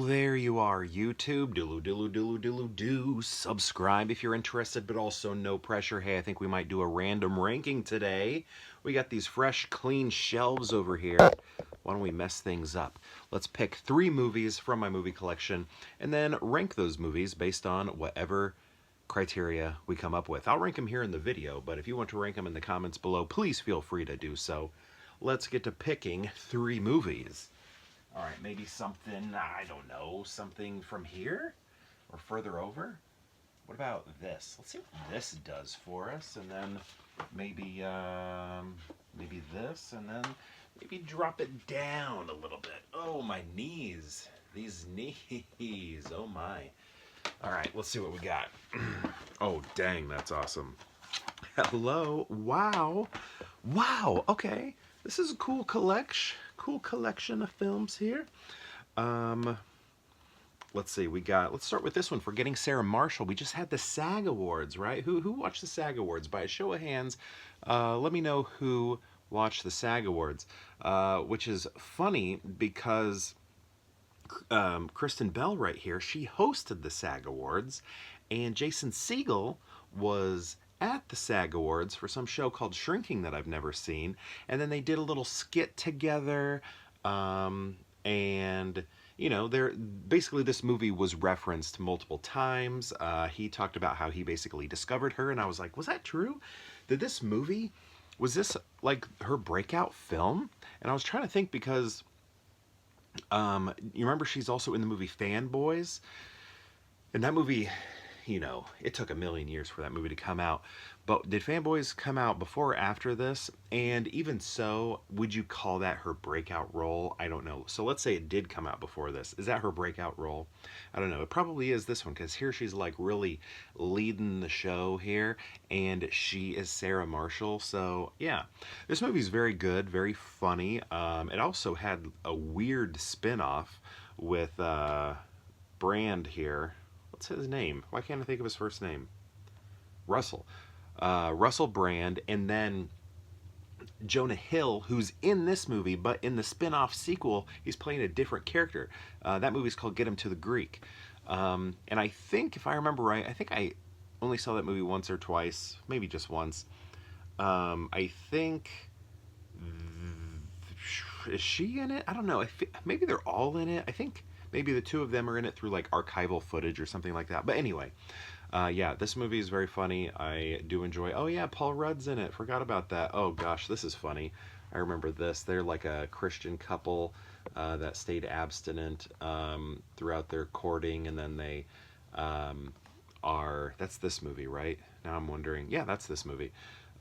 there you are, YouTube. Do subscribe if you're interested, but also no pressure. Hey, I think we might do a random ranking today. We got these fresh, clean shelves over here. Why don't we mess things up? Let's pick 3 movies from my movie collection and then rank those movies based on whatever criteria we come up with. I'll rank them here in the video, but if you want to rank them in the comments below, please feel free to do so. Let's get to picking 3 movies. All right, maybe something, I don't know, something from here or further over. What about this? Let's see what this does for us, and then maybe maybe this, and then maybe drop it down a little bit. Oh, my knees. These knees. Oh, my. All right, let's see what we got. Oh, dang, that's awesome. Hello. Wow. Wow. Okay. This is a cool collection of films here. Let's see. Let's start with this one. Forgetting Sarah Marshall. We just had the SAG Awards, right? Who watched the SAG Awards? By a show of hands, let me know who watched the SAG Awards, which is funny because Kristen Bell right here, she hosted the SAG Awards, and Jason Segel was at the SAG Awards for some show called Shrinking that I've never seen, and then they did a little skit together, and you know, basically this movie was referenced multiple times. He talked about how he basically discovered her, and I was like, was that true? Was this like her breakout film? And I was trying to think because you remember she's also in the movie Fanboys, and that movie, you know, it took a million years for that movie to come out. But did Fanboys come out before or after this? And even so, would you call that her breakout role? I don't know. So let's say it did come out before this. Is that her breakout role? I don't know. It probably is this one, because here she's like really leading the show here, and she is Sarah Marshall. So yeah, this movie's very good, very funny. It also had a weird spin-off with Brand here. What's his name? Why can't I think of his first name? Russell. Russell Brand, and then Jonah Hill, who's in this movie, but in the spin-off sequel, he's playing a different character. That movie's called Get Him to the Greek. And I think, if I remember right, I think I only saw that movie once or twice, maybe just once. I think... Is she in it? I don't know. Maybe they're all in it. I think maybe the 2 of them are in it through like archival footage or something like that. But anyway, yeah, this movie is very funny. I do enjoy. Oh yeah, Paul Rudd's in it. Forgot about that. Oh gosh, this is funny. I remember this. They're like a Christian couple that stayed abstinent throughout their courting, and then they are. That's this movie, right? Now I'm wondering. Yeah, that's this movie.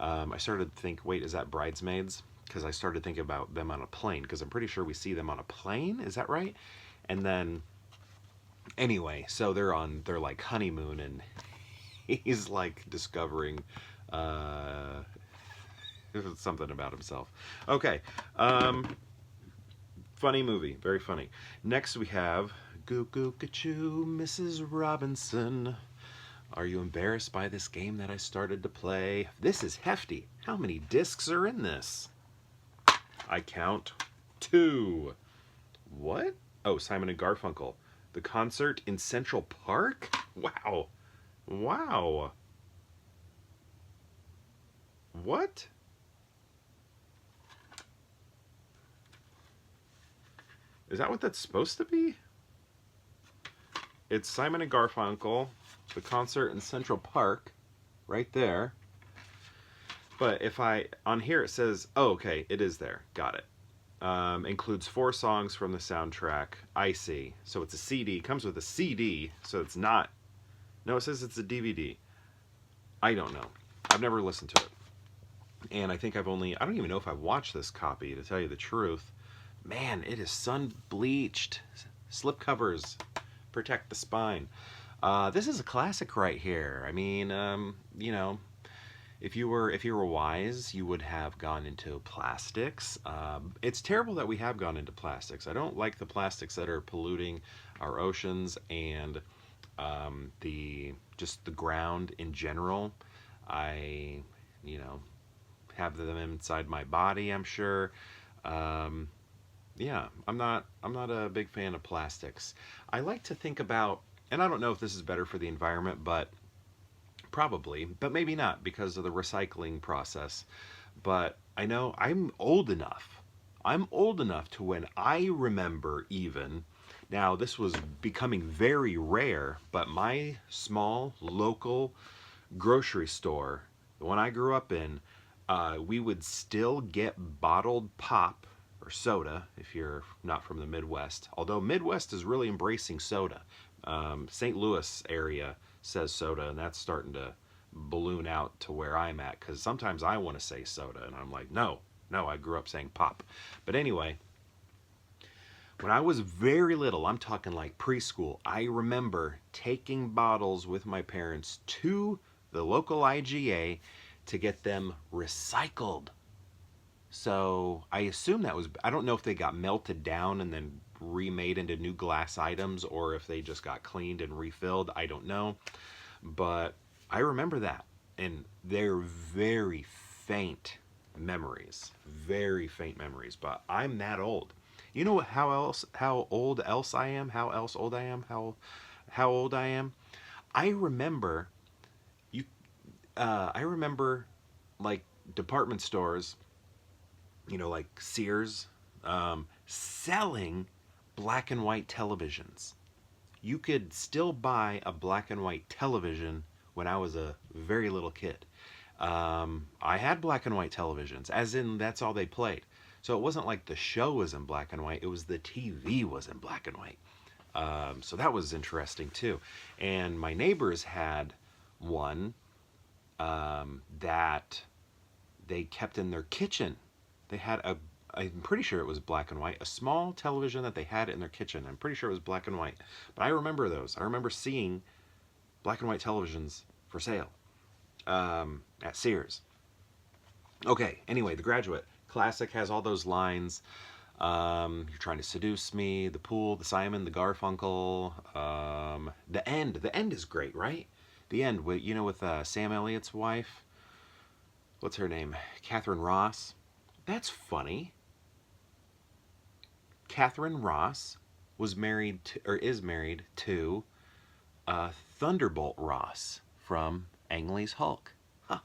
I started to think, wait, is that Bridesmaids? Because I started thinking about them on a plane, because I'm pretty sure we see them on a plane. Is that right? And then, anyway, so they're like honeymoon, and he's like discovering something about himself. Okay, funny movie, very funny. Next we have Goo Goo Gachoo, Mrs. Robinson. Are you embarrassed by this game that I started to play? This is hefty. How many discs are in this? I count 2. What? Oh, Simon and Garfunkel. The concert in Central Park? Wow. Wow. What? Is that what that's supposed to be? It's Simon and Garfunkel, the concert in Central Park, right there. But if on here it says, oh, okay, it is there. Got it. Includes 4 songs from the soundtrack. I see. So it's a CD. Comes with a CD, so it's not... No, it says it's a DVD. I don't know. I've never listened to it. And I think I don't even know if I've watched this copy, to tell you the truth. Man, it is sun-bleached. Slip covers. Protect the spine. This is a classic right here. I mean, you know... If you were wise, you would have gone into plastics. It's terrible that we have gone into plastics. I don't like the plastics that are polluting our oceans and just the ground in general. I, you know, have them inside my body, I'm sure. Yeah, I'm not a big fan of plastics. I like to think about, and I don't know if this is better for the environment, but probably, but maybe not because of the recycling process. But I know I'm old enough. I'm old enough to when I remember even. Now, this was becoming very rare, but my small local grocery store, the one I grew up in, we would still get bottled pop or soda if you're not from the Midwest. Although Midwest is really embracing soda. St. Louis area says soda, and that's starting to balloon out to where I'm at because sometimes I want to say soda, and I'm like, no, no, I grew up saying pop. But anyway, when I was very little, I'm talking like preschool, I remember taking bottles with my parents to the local IGA to get them recycled. So I assume that was, I don't know if they got melted down and then remade into new glass items or if they just got cleaned and refilled. I don't know. But I remember that. And they're very faint memories. Very faint memories. But I'm that old. You know how old else I am? How else old I am? How old I am? I remember you I remember like department stores, like Sears, selling black and white televisions. You could still buy a black and white television when I was a very little kid. I had black and white televisions, as in that's all they played. So it wasn't like the show was in black and white, it was the TV was in black and white. So that was interesting too. And my neighbors had one that they kept in their kitchen. They had I'm pretty sure it was black and white, a small television that they had in their kitchen. I'm pretty sure it was black and white. But I remember those. I remember seeing black and white televisions for sale at Sears. Okay, anyway, The Graduate. Classic, has all those lines. You're trying to seduce me, the pool, the Simon, the Garfunkel. The end. The end is great, right? The end, with Sam Elliott's wife. What's her name? Catherine Ross. That's funny. Catherine Ross was married to, or is married to Thunderbolt Ross from Ang Lee's Hulk. Huh.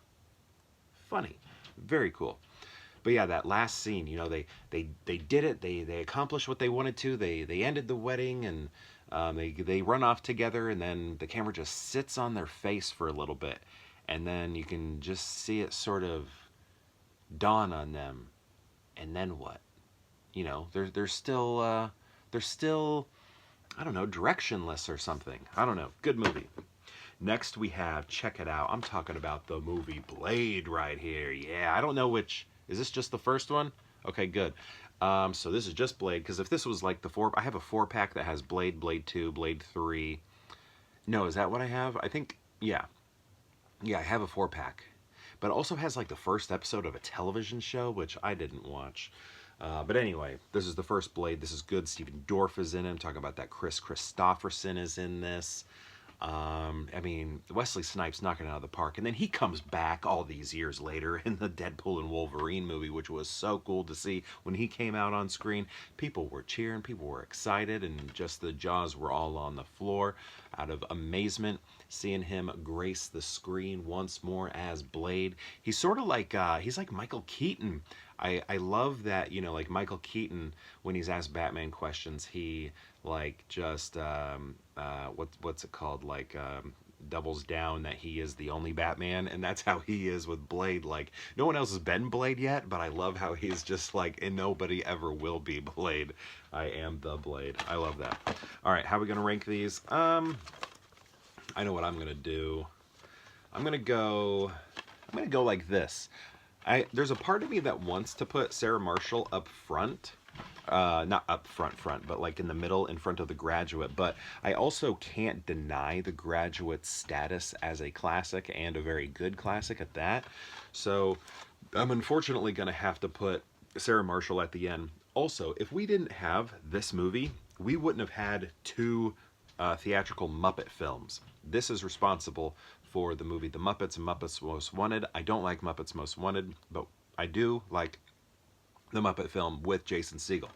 Funny. Very cool. But yeah, that last scene, they did it. They accomplished what they wanted to. They ended the wedding and they run off together, and then the camera just sits on their face for a little bit, and then you can just see it sort of dawn on them. And then what? They're still I don't know, directionless or something. I don't know. Good movie. Next we have, check it out. I'm talking about the movie Blade right here. Yeah, I don't know which. Is this just the first one? Okay, good. So this is just Blade, because if this was like I have a 4-pack that has Blade, Blade 2, Blade 3. No, is that what I have? I think, yeah. Yeah, I have a 4-pack. But it also has like the first episode of a television show, which I didn't watch. But anyway, this is the first Blade. This is good. Stephen Dorff is in it. I'm talking about that. Chris Christopherson is in this. I mean, Wesley Snipes knocking it out of the park. And then he comes back all these years later in the Deadpool and Wolverine movie, which was so cool to see when he came out on screen. People were cheering, people were excited, and just the jaws were all on the floor out of amazement seeing him grace the screen once more as Blade. He's sort of like, he's like Michael Keaton. I love that, like Michael Keaton, when he's asked Batman questions, he like just what's it called, like doubles down that he is the only Batman, and that's how he is with Blade. Like, no one else has been Blade yet, but I love how he's just like, and nobody ever will be Blade. I am the Blade. I love that. All right, how are we gonna rank these? I know what I'm gonna do. I'm gonna go like this. There's a part of me that wants to put Sarah Marshall up front. Not up front, but like in the middle in front of The Graduate. But I also can't deny The Graduate's status as a classic, and a very good classic at that. So I'm unfortunately going to have to put Sarah Marshall at the end. Also, if we didn't have this movie, we wouldn't have had two theatrical Muppet films. This is responsible for the movie The Muppets and Muppets Most Wanted. I don't like Muppets Most Wanted, but I do like the Muppet film with Jason Segel.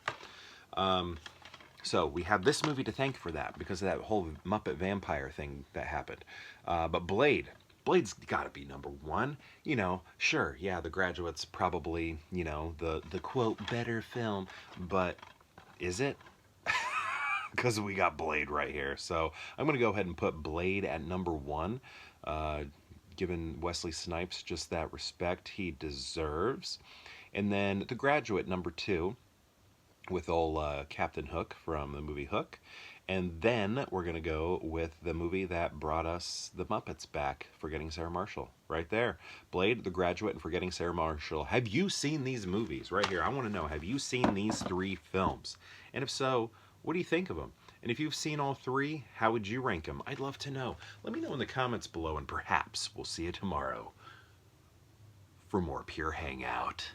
So we have this movie to thank for that because of that whole Muppet vampire thing that happened. But Blade's got to be number one. You know, sure, yeah, The Graduate's probably, you know, the quote better film, but is it? Because we got Blade right here. So I'm going to go ahead and put Blade at number one, uh, giving Wesley Snipes just that respect he deserves. And then The Graduate, number two, with old Captain Hook from the movie Hook. And then we're going to go with the movie that brought us the Muppets back, Forgetting Sarah Marshall. Right there. Blade, The Graduate, and Forgetting Sarah Marshall. Have you seen these movies? Right here. I want to know, have you seen these three films? And if so, what do you think of them? And if you've seen all three, how would you rank them? I'd love to know. Let me know in the comments below, and perhaps we'll see you tomorrow for more Pure Hangout.